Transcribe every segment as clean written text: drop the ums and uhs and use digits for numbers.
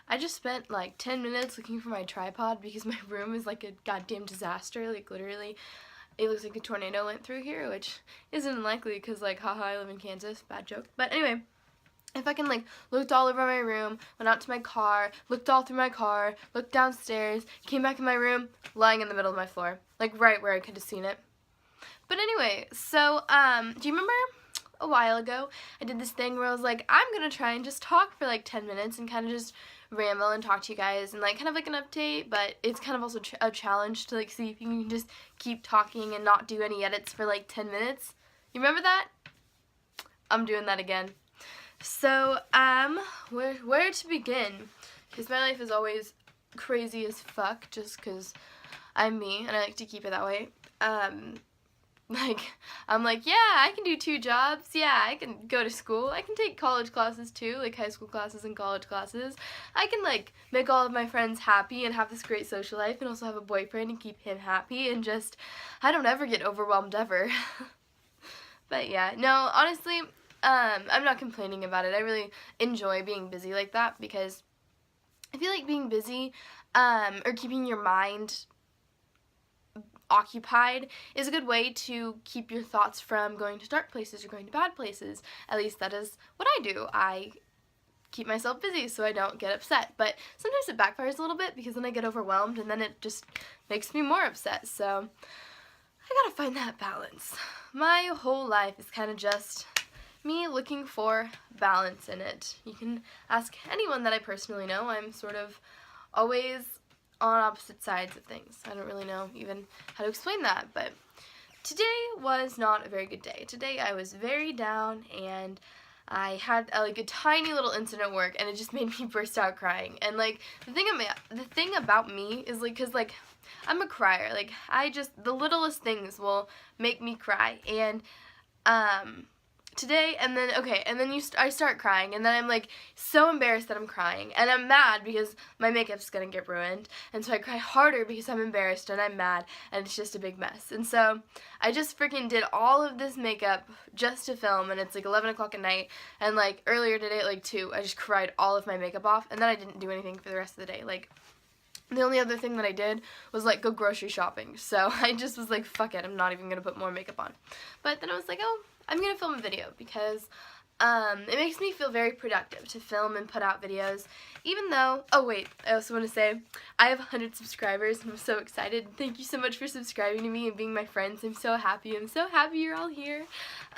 I just spent like 10 minutes looking for my tripod because my room is like a goddamn disaster. Like literally, it looks like a tornado went through here, which isn't unlikely because like, haha, I live in Kansas. Bad joke. But anyway, I fucking like looked all over my room, went out to my car, looked all through my car, looked downstairs, came back in my room, lying in the middle of my floor, like right where I could have seen it. But anyway, so do you remember a while ago I did this thing where I was like, I'm gonna try and just talk for like 10 minutes and kind of just ramble and talk to you guys and like kind of like an update, but it's kind of also a challenge to like see if you can just keep talking and not do any edits for like 10 minutes. You remember that? I'm doing that again. So, where to begin? Because my life is always crazy as fuck just because I'm me and I like to keep it that way. Like, I'm like, yeah, I can do 2 jobs, yeah, I can go to school, I can take college classes too, like high school classes and college classes, I can, like, make all of my friends happy and have this great social life and also have a boyfriend and keep him happy and just, I don't ever get overwhelmed ever. But yeah, no, honestly, I'm not complaining about it. I really enjoy being busy like that because I feel like being busy, or keeping your mind occupied is a good way to keep your thoughts from going to dark places or going to bad places. At least that is what I do. I keep myself busy so I don't get upset. But sometimes it backfires a little bit because then I get overwhelmed and then it just makes me more upset. So I gotta find that balance. My whole life is kind of just me looking for balance in it. You can ask anyone that I personally know. I'm sort of always on opposite sides of things. I don't really know even how to explain that, but today was not a very good day. Today I was very down and I had like a tiny little incident at work and it just made me burst out crying. And like the thing about me is like, cause like I'm a crier. Like the littlest things will make me cry. And today, and then I start crying, and then I'm like so embarrassed that I'm crying, and I'm mad because my makeup's gonna get ruined, and so I cry harder because I'm embarrassed and I'm mad, and it's just a big mess. And so I just freaking did all of this makeup just to film, and it's like 11 o'clock at night, and like earlier today at like 2, I just cried all of my makeup off, and then I didn't do anything for the rest of the day. Like, the only other thing that I did was like go grocery shopping, so I just was like, fuck it, I'm not even gonna put more makeup on. But then I was like, oh, I'm gonna film a video because it makes me feel very productive to film and put out videos, even though, oh wait, I also want to say, I have 100 subscribers, and I'm so excited. Thank you so much for subscribing to me and being my friends. I'm so happy you're all here.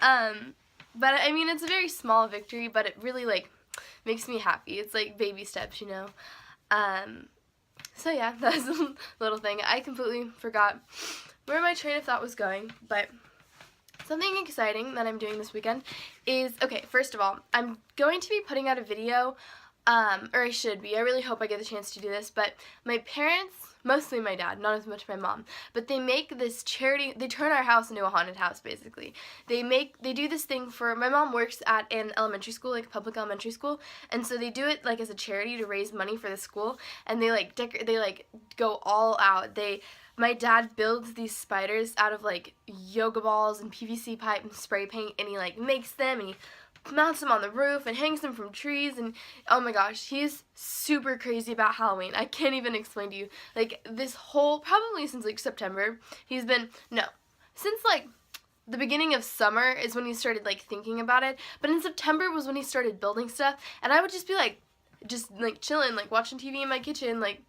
But I mean, it's a very small victory, but it really like makes me happy. It's like baby steps, you know. So yeah, that was a little thing. I completely forgot where my train of thought was going, but something exciting that I'm doing this weekend is, okay, first of all, I'm going to be putting out a video, or I should be. I really hope I get the chance to do this, but my parents, mostly my dad, not as much my mom, but they make this charity, they turn our house into a haunted house, basically. They do this thing for, my mom works at an elementary school, like a public elementary school, and so they do it, like, as a charity to raise money for the school, and they, like, go all out. My dad builds these spiders out of, like, yoga balls and PVC pipe and spray paint, and he, like, makes them, and he mounts them on the roof and hangs them from trees, and oh my gosh, he's super crazy about Halloween. I can't even explain to you. Like, this whole, probably since, like, September, since, like, the beginning of summer is when he started, like, thinking about it, but in September was when he started building stuff, and I would just be, like, chilling, like, watching TV in my kitchen, like,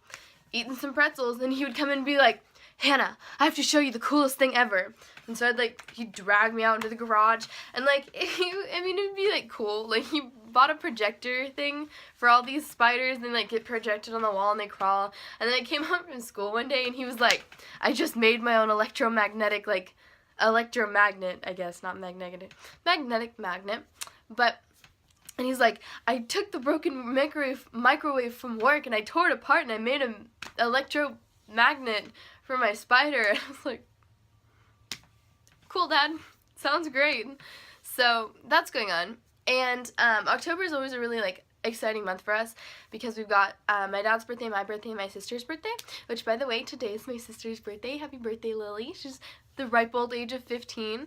eating some pretzels, and he would come in and be like, Hannah, I have to show you the coolest thing ever. And so he'd drag me out into the garage, and like, it'd be like cool. Like, he bought a projector thing for all these spiders, and they like get projected on the wall and they crawl. And then I came home from school one day and he was like, I just made my own electromagnet, I guess, not magnetic magnet. And he's like, I took the broken microwave from work and I tore it apart and I made an electromagnet for my spider. And I was like, cool, Dad. Sounds great. So that's going on. And October is always a really like exciting month for us because we've got my dad's birthday, my birthday, and my sister's birthday, which, by the way, today is my sister's birthday. Happy birthday, Lily. She's the ripe old age of 15.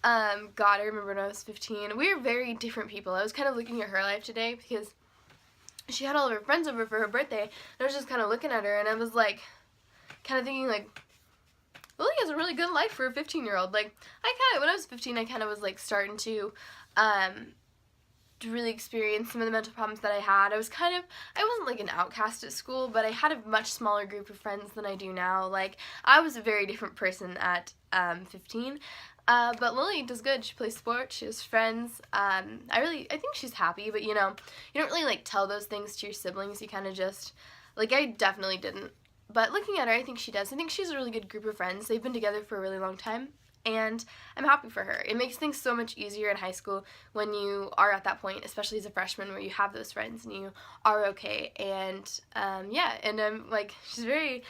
God, I remember when I was 15. We were very different people. I was kind of looking at her life today because she had all of her friends over for her birthday, and I was just kind of looking at her, and I was like, kind of thinking like, Lily has a really good life for a 15-year-old. Like, when I was 15, I kind of was like starting to really experience some of the mental problems that I had. I wasn't like an outcast at school, but I had a much smaller group of friends than I do now. Like, I was a very different person at 15. But Lily does good. She plays sports. She has friends. I think she's happy, but you know, you don't really like tell those things to your siblings. You kind of just, like, I definitely didn't. But looking at her, I think she does. I think she's a really good group of friends. They've been together for a really long time, and I'm happy for her. It makes things so much easier in high school when you are at that point, especially as a freshman, where you have those friends and you are okay. And yeah, and like, she's very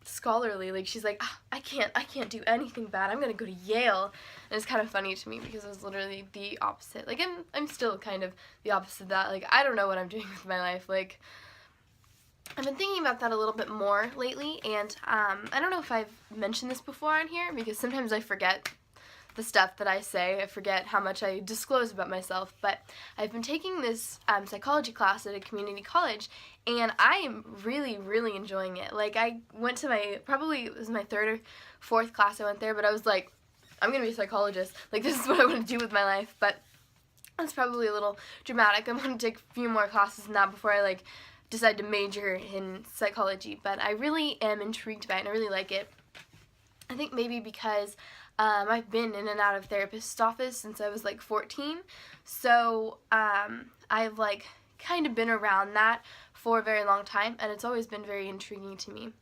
scholarly. Like, she's like, oh, I can't do anything bad. I'm gonna go to Yale. And it's kind of funny to me because I was literally the opposite. Like, I'm still kind of the opposite of that. Like, I don't know what I'm doing with my life. Like, I've been thinking about that a little bit more lately, and I don't know if I've mentioned this before on here, because sometimes I forget the stuff that I say. I forget how much I disclose about myself, but I've been taking this psychology class at a community college, and I am really, really enjoying it. Like, I went to probably it was my 3rd or 4th class I went there, but I was like, I'm going to be a psychologist. Like, this is what I want to do with my life, but that's probably a little dramatic. I'm going to take a few more classes than that before I, like, decide to major in psychology, but I really am intrigued by it, and I really like it. I think maybe because I've been in and out of therapist's office since I was like 14, so I've like kind of been around that for a very long time, and it's always been very intriguing to me.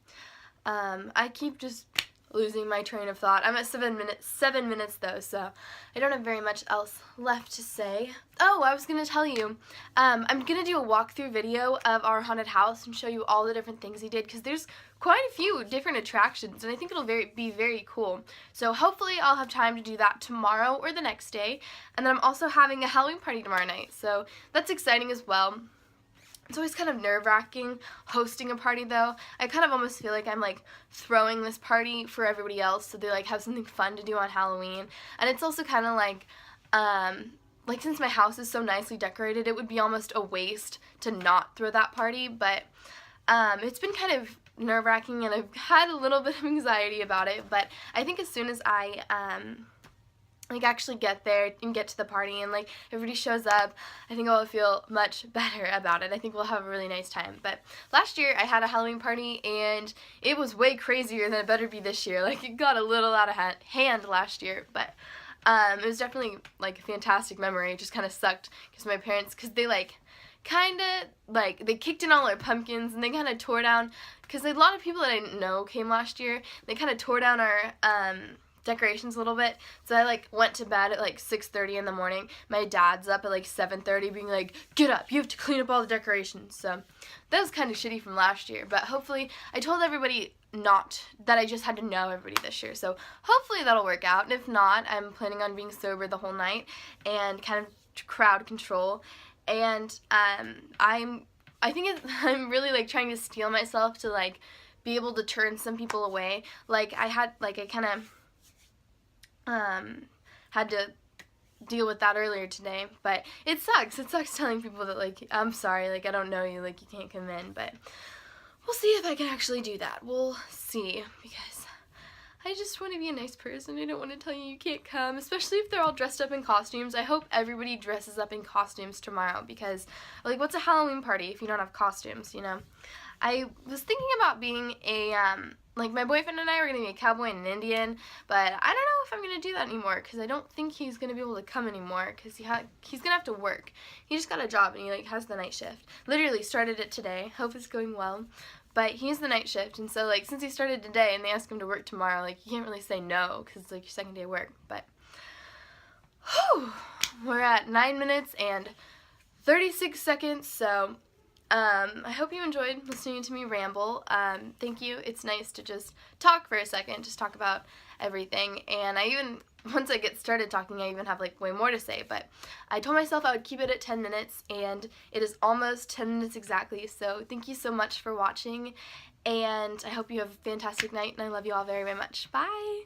I keep just losing my train of thought. I'm at 7 minutes though, so I don't have very much else left to say. Oh, I was gonna tell you, I'm gonna do a walkthrough video of our haunted house and show you all the different things he did, because there's quite a few different attractions, and I think it'll be very cool. So hopefully I'll have time to do that tomorrow or the next day, and then I'm also having a Halloween party tomorrow night, so that's exciting as well. It's always kind of nerve-wracking hosting a party, though. I kind of almost feel like I'm like throwing this party for everybody else, so they like have something fun to do on Halloween. And it's also kind of like since my house is so nicely decorated, it would be almost a waste to not throw that party. But it's been kind of nerve-wracking, and I've had a little bit of anxiety about it. But I think as soon as I actually get there and get to the party and like everybody shows up, I think I'll feel much better about it. I think we'll have a really nice time. But last year I had a Halloween party, and it was way crazier than it better be this year. Like, it got a little out of hand last year, but it was definitely like a fantastic memory. It just kind of sucked because my parents, because they they kicked in all our pumpkins, and they kind of tore down, because a lot of people that I didn't know came last year. They kind of tore down our decorations a little bit, so I like went to bed at like 6:30 in the morning. My dad's up at like 7:30 being like, get up, you have to clean up all the decorations. So that was kind of shitty from last year, but hopefully I told everybody not that I just had to know everybody this year, so hopefully that'll work out. And if not, I'm planning on being sober the whole night and kind of crowd control. And I'm really like trying to steel myself to like be able to turn some people away. Like, I kind of had to deal with that earlier today, but it sucks. It sucks telling people that, like, I'm sorry, like, I don't know you, like, you can't come in, but we'll see if I can actually do that. We'll see, because I just want to be a nice person. I don't want to tell you can't come, especially if they're all dressed up in costumes. I hope everybody dresses up in costumes tomorrow, because, like, what's a Halloween party if you don't have costumes, you know? I was thinking about being a, like, my boyfriend and I were going to be a cowboy and an Indian, but I don't know if I'm going to do that anymore, because I don't think he's going to be able to come anymore, because he's going to have to work. He just got a job, and he, like, has the night shift. Literally started it today. Hope it's going well. But he has the night shift, and so, like, since he started today and they asked him to work tomorrow, like, you can't really say no, because it's, like, your second day of work. But, whew, we're at 9 minutes and 36 seconds, so I hope you enjoyed listening to me ramble. Thank you. It's nice to just talk for a second, just talk about everything. And once I get started talking, I even have like way more to say. But I told myself I would keep it at 10 minutes, and it is almost 10 minutes exactly. So thank you so much for watching, and I hope you have a fantastic night, and I love you all very, very much. Bye!